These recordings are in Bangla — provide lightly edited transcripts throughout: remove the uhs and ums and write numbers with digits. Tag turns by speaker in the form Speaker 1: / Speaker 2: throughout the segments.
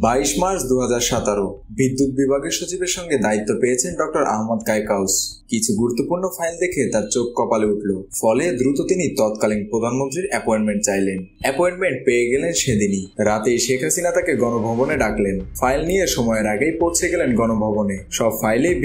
Speaker 1: 22 মার্চ 2017 বিদ্যুৎ বিভাগের সচিবের সঙ্গে দায়িত্ব পেয়েছেন ডক্টর আহমদ কায়কাউস। কিছু গুরুত্বপূর্ণ ফাইল দেখে তার চোখ কপালে উঠল। ফলে দ্রুত তিনি তৎকালীন প্রধানমন্ত্রীর অ্যাপয়েন্টমেন্ট চাইলেন। অ্যাপয়েন্টমেন্ট পেয়ে গেলেন সেদিনই। রাতেই শেখ হাসিনা তাকে গণভবনে ডাকলেন। ফাইল নিয়ে সময়ের আগেই পৌঁছে গেলেন গণভবনে। সব ফাইলেই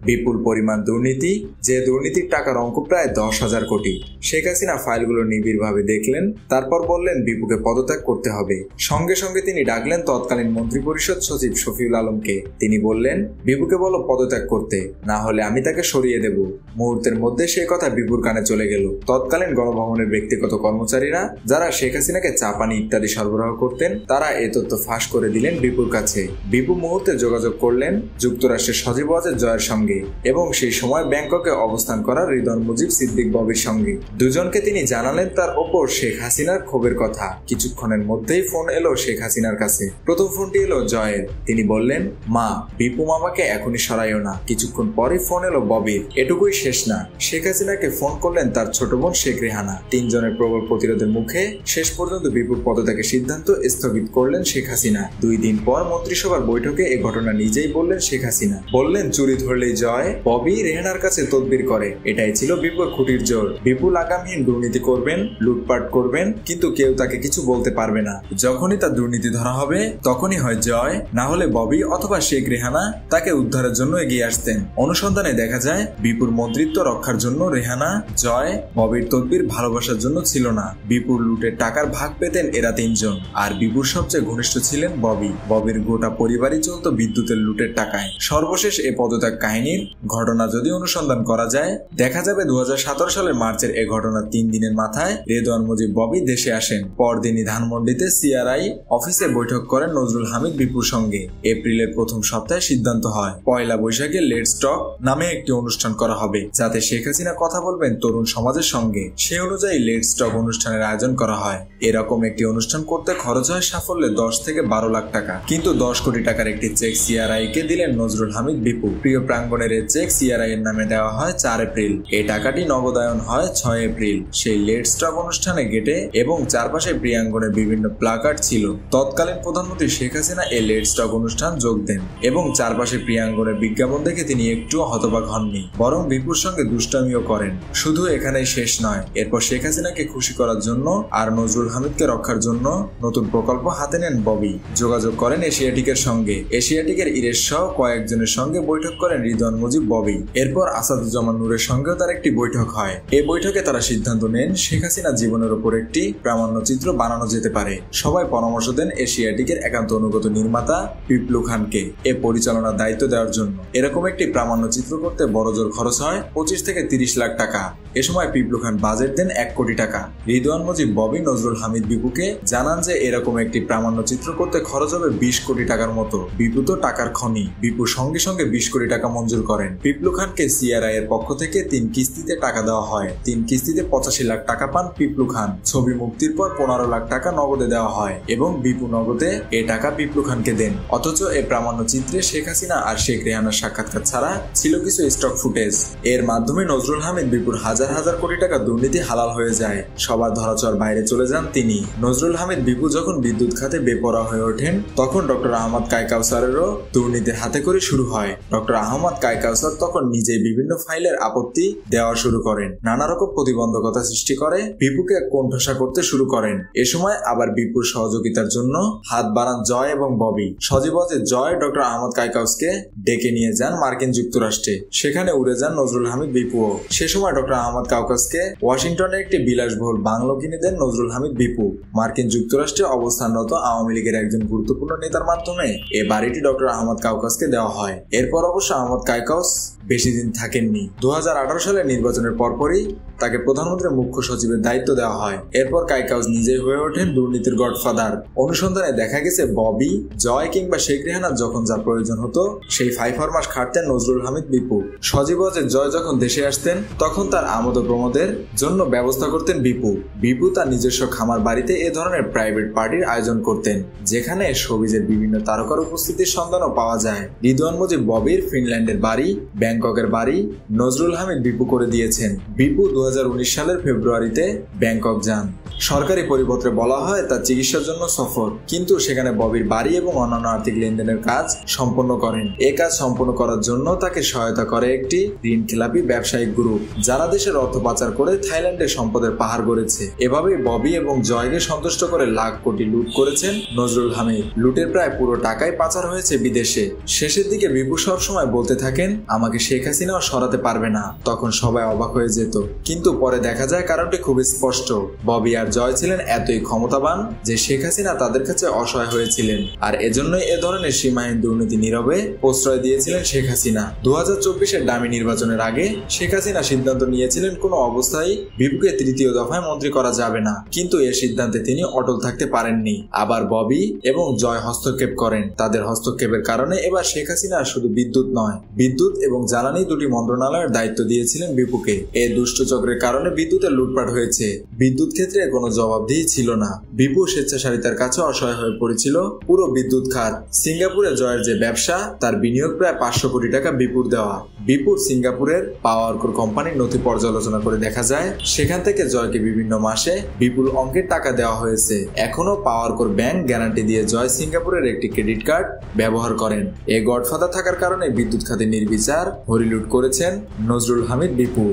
Speaker 1: বিপুল পরিমাণ দুর্নীতি, যে দুর্নীতির টাকার অঙ্ক প্রায় 10,000 কোটি। শেখ হাসিনা ফাইলগুলো নিবিড়ভাবে দেখলেন, তারপর বললেন বিপুকে পদত্যাগ করতে হবে। সঙ্গে সঙ্গে তিনি ডাকলেন তৎকালীন মন্ত্রিপরিষদ সচিব শফিউল আলমকে। তিনি বললেন, বিপুকে বলো পদত্যাগ করতে, না হলে আমি তাকে সরিয়ে দেব। মুহূর্তের মধ্যে সেই কথা বিপুর কানে চলে গেল। তৎকালীন গণভবনের ব্যক্তিগত কর্মচারীরা, যারা শেখ হাসিনাকে চা পানি ইত্যাদি সরবরাহ করতেন, তারা এ তথ্য ফাঁস করে দিলেন বিপুর কাছে। বিপু মুহূর্তে যোগাযোগ করলেন যুক্তরাষ্ট্রের সজীব ওয়াজেদ জয়ের সঙ্গে এবং সেই সময় ব্যাংককে অবস্থান করা রিদওয়ান মুজিব সিদ্দিক ববির সঙ্গে। দুজনকে তিনি জানালেন তার ওপর শেখ হাসিনার ক্ষোভের কথা। কিছুক্ষণের মধ্যেই ফোন এলো শেখ হাসিনার কাছে। প্রথম ফোনটি এলো জয়ের। তিনি বললেন, মা, বিপু মামাকে এখনই সরাইও না। কিছুক্ষণ পরে ফোন এলো ববির। এটুকুই শেষ না, শেখ হাসিনাকে ফোন করলেন তার ছোট বোন শেখ রেহানা। তিনজনের প্রবল প্রতিরোধের মুখে শেষ পর্যন্ত বিপুর পদত্যাগের সিদ্ধান্ত স্থগিত করলেন শেখ হাসিনা। 2 দিন পর মন্ত্রিসভার বৈঠকে এ ঘটনা নিজেই বললেন শেখ হাসিনা। বললেন, চুরি ধরলেই জয়, ববি রেহানার কাছে তদবির করে। এটাই ছিল বিপুর খুঁটির জোর। বিপুল আগামহীন দুর্নীতি করবেন, লুটপাট করবেন, কিন্তু কেউ তাকে কিছু বলতে পারবে না। যখনই তার দুর্নীতি ধরা হবে, তখনই হয় জয়, না হলে ববি অথবা শেখ রেহানা তাকে উদ্ধারের জন্য এগিয়ে আসতেন। অনুসন্ধানে দেখা যায় বিপুর মন্ত্রিত্ব রক্ষার জন্য রেহানা, জয়, ববির তদবির ভালোবাসার জন্য ছিল না। বিপুর লুটের টাকার ভাগ পেতেন এরা 3 জন, আর বিপুর সবচেয়ে ঘনিষ্ঠ ছিলেন ববি। ববির গোটা পরিবারই চলত বিদ্যুতের লুটের টাকায়। সর্বশেষ এ পদত্যাগ কাহিনীর ঘটনা যদি অনুসন্ধান করা যায়, দেখা যাবে 2017 সালের মার্চের এ ঘটনার 3 দিনের মাথায় রিদওয়ান মুজিব ববি দেশে আসেন। পরদিনই ধানমন্ডিতে সিআরআই অফিসে বৈঠক করেন নজরুল হামিদ বিপুর সঙ্গে। এপ্রিলের প্রথম সপ্তাহে সিদ্ধান্ত হয়, 1 বৈশাখে লেটস টক নামে একটি অনুষ্ঠান করা হবে, যাতে শেখ হাসিনা কথা বলবেন তরুণ সমাজের সঙ্গে। সে অনুযায়ী লেটস টক অনুষ্ঠানের আয়োজন করা হয়। এরকম একটি অনুষ্ঠান করতে খরচ হয় সাফল্যে 10 থেকে 12 লাখ টাকা। কিন্তু 10 কোটি টাকার একটি চেক সিআরআই কে দিলেন নজরুল হামিদ বিপু। প্রিয় প্রাঙ্গণের এই চেক সিআরআই এর নামে দেওয়া হয় 4 এপ্রিল। এই টাকাটি নগদায়ন হয় 6 এপ্রিল। সেই লেটস টক অনুষ্ঠানে গেটে এবং চারপাশে প্রিয়াঙ্গনে বিভিন্ন প্লাকার্ড ছিল। তৎকালীন প্রধানমন্ত্রী শেখ হাসিনা এই লেটস টক অনুষ্ঠান যোগ দেন এবং চারপাশে প্রিয়াঙ্গনের বিজ্ঞাপন দেখে তিনি একটুও হতবাক হননি, বরং বিপুর সঙ্গে দুষ্টামিও করেন। শুধু এখানেই শেষ নয়, এরপর শেখ হাসিনাকে খুশি করার জন্য আর নজরুল হামিদকে রক্ষার জন্য নতুন প্রকল্প হাতে নেন ববি। যোগাযোগ করেন এশিয়াটিকের সঙ্গে। এশিয়াটিকের ইরেশ সহ কয়েকজনের সঙ্গে বৈঠক করেন রিদওয়ান মুজিব ববি। এরপর আসাদুজ্জামান নূরের সঙ্গেও তার একটি বৈঠক হয়। এই বৈঠকে তারা সিদ্ধান্ত নেন শেখ হাসিনা জীবনের উপর একটি প্রামাণ্যচিত্র বানানো যেতে পারে। সবাই পরামর্শ দেন এশিয়াটিকের একান্ত অনুগত নির্মাতা পিপলু খানকে এ পরিচালনার দায়িত্ব দেওয়ার জন্য। এরকম একটি প্রামাণ্যচিত্র করতে বড়জোর খরচ হয় 25 থেকে 30 লাখ টাকা। এ সময় পিপলু খান বাজেট দেন 1 কোটি টাকা। রিদওয়ান মুজিব ববি নজরুল হামিদ বিপুকে জানান যে এরকম একটি প্রামাণ্যচিত্র করতে খরচ হবে 20 কোটি টাকার মতো। বিপু তো টাকার খনি। বিপু সঙ্গে সঙ্গে 20 কোটি টাকা মঞ্জুর করেন। পিপলু খানকে সিআরআই এর পক্ষ থেকে 3 কিস্তিতে টাকা দেওয়া হয়। 3 কিস্তিতে 85 লাখ টাকা পান পিপলু খান। ছবি মুক্তির পর 15 লাখ টাকা নগদে দেওয়া হয় এবং বিপু নগদে এ টাকা পিপলু খানকে দেন। অথচ এই প্রামাণ্যচিত্রে শেখ হাসিনা আর শেখ রেহানার সাক্ষাৎকার ছাড়া ছিল কিছু স্টক ফুটেজ। এর মাধ্যমে নজরুল হামিদ বিপুর হাজার হাজার কোটি টাকা দুর্নীতি হালাল হয়ে যায়। সবার ধরাছোঁয়ার বাইরে চলে যান তিনি। নজরুল হামিদ বিপু যখন বিদ্যুৎ খাতে বেপরোয়া হয়ে ওঠেন, তখন ডক্টর আহমদ কায়কাউসারেরও দুর্নীতির হাতে করে শুরু হয়। ডক্টর আহমদ কায়কাউসার তখন নিজেই বিভিন্ন ফাইলের আপত্তি দেওয়া শুরু করেন, নানা রকম প্রতিবন্ধকতা সৃষ্টি করে বিপুকে কোণঠাসা করতে শুরু করেন। এ সময় আবার বিপুর সহযোগিতার জন্য হাত বাড়ান জয় এবং ববি। সজীব ওয়াজেদ জয় ডক্টর আহমদ কায়কাউসকে ডেকে নিয়ে যান মার্কিন যুক্তরাষ্ট্রে। সেখানে উড়ে যান নজরুল হামিদ বিপুও। সে সময় ডক্টর আহমদ কায়কাউসকে ওয়াশিংটনে একটি বিলাসবহুল বাংলো কিনে দেন নজরুল হামিদ বিপু। মার্কিন যুক্তরাষ্ট্রে অবস্থানরত আওয়ামী লীগের একজন গুরুত্বপূর্ণ নেতার মাধ্যমে এ বাড়িটি ডক্টর আহমদ কায়কাউসকে দেওয়া হয়। এরপর অবশ্য আহমদ কায়কাউস বেশি দিন থাকেননি। 2018 সালের নির্বাচনের পরপরই তাকে প্রধানমন্ত্রীর মুখ্য সচিবের দায়িত্ব দেওয়া হয়। এরপর কায়কাউস নিজেই হয়ে ওঠেন দুর্নীতির গডফাদার। অনুসন্ধানে দেখা গেছে ববি, জয় কিংবা শেখ রেহানার যখন যা প্রয়োজন হতো, সেই 5 মাস খাটতেন নজরুল হামিদ বিপু। সজীব ওয়াজেদ জয় যখন দেশে আসতেন, তখন তার আমোদ প্রমোদের জন্য ব্যবস্থা করতেন বিপু। বিপু তার নিজস্ব খামার বাড়িতে এ ধরনের প্রাইভেট পার্টির আয়োজন করতেন, যেখানে শোবিজের বিভিন্ন তারকার উপস্থিতির সন্ধানও পাওয়া যায়। রিদওয়ান মুজিব ববির ফিনল্যান্ডের বাড়ি, ব্যাংককের বাড়ি নজরুল হামিদ বিপু করে দিয়েছেন। বিপু 2019 সালের ফেব্রুয়ারিতে ব্যাংকক যান। সরকারি পরিপত্রে বলা হয় তার চিকিৎসার জন্য সফর, কিন্তু সেখানে ববির বাড়ি এবং অন্যান্য আর্থিক লেনদেনের কাজ সম্পন্ন করেন। এ কাজ সম্পন্ন করার জন্য তাকে সহায়তা করে একটি ঋণখেলাপি ব্যবসায়িক গ্রুপ, যারা দেশের অর্থ পাচার করে থাইল্যান্ডে সম্পদের পাহাড় গড়েছে। এভাবেই ববি এবং জয়কে সন্তুষ্ট করে লাখ কোটি লুট করেছেন নজরুল হামিদ। লুটের প্রায় পুরো টাকাই পাচার হয়েছে বিদেশে। শেষের দিকে বিপু সবসময় বলতে থাকেন, আমাকে শেখ হাসিনাও সরাতে পারবে না। তখন সবাই অবাক হয়ে যেত, কিন্তু পরে দেখা যায় কারণটি খুবই স্পষ্ট। ববি আর জয় ছিলেন এতই ক্ষমতাবান যে শেখ হাসিনা তাদের কাছে অসহায় হয়েছিলেন, আর এজন্যই এ ধরনের সীমাহীন দুর্নীতি নীরবে প্রশ্রয় দিয়েছিলেন শেখ হাসিনা। 2024-এর ডামি নির্বাচনের আগে শেখ হাসিনা সিদ্ধান্ত নিয়েছিলেন কোনো অবস্থায় বিপুকে তৃতীয় দফায় মন্ত্রী করা যাবে না, কিন্তু এ সিদ্ধান্তে তিনি অটল থাকতে পারেননি। আবার ববি এবং জয় হস্তক্ষেপ করেন। তাদের হস্তক্ষেপের কারণে এবার শেখ হাসিনা শুধু বিদ্যুৎ নয়, বিদ্যুৎ এবং জ্বালানি দুটি মন্ত্রণালয়ের দায়িত্ব দিয়েছিলেন বিপুকে। এই দুষ্ট চক্রের কারণে বিদ্যুতের লুটপাট হয়েছে। বিদ্যুৎ ক্ষেত্রে কোনো জবাবদিহি ছিল না। বিপু স্বেচ্ছাচারিতার কাছে অসহায় হয়ে পড়েছিল পুরো বিদ্যুৎ খাত। সিঙ্গাপুরে জয়ের যে ব্যবসা, তার বিনিয়োগ প্রায় 500 কোটি টাকা বিপুর দেওয়া। বিপুর সিঙ্গাপুরের পাওয়ারকোর কোম্পানির নথি পর্যালোচনা করে দেখা যায় সেখান থেকে জয়কে বিভিন্ন মাসে বিপুল অঙ্কের টাকা দেওয়া হয়েছে। এখনো পাওয়ারকোর ব্যাংক গ্যারান্টি দিয়ে জয় সিঙ্গাপুরের একটি ক্রেডিট কার্ড ব্যবহার করেন। এই গডফাদার থাকার কারণে বিদ্যুৎ খাতে নির্বিচার হরিলুট করেছেন নজরুল হামিদ বিপু।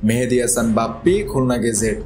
Speaker 1: মেহেদী হাসান বাপ্পি, খুলনা গেজেট।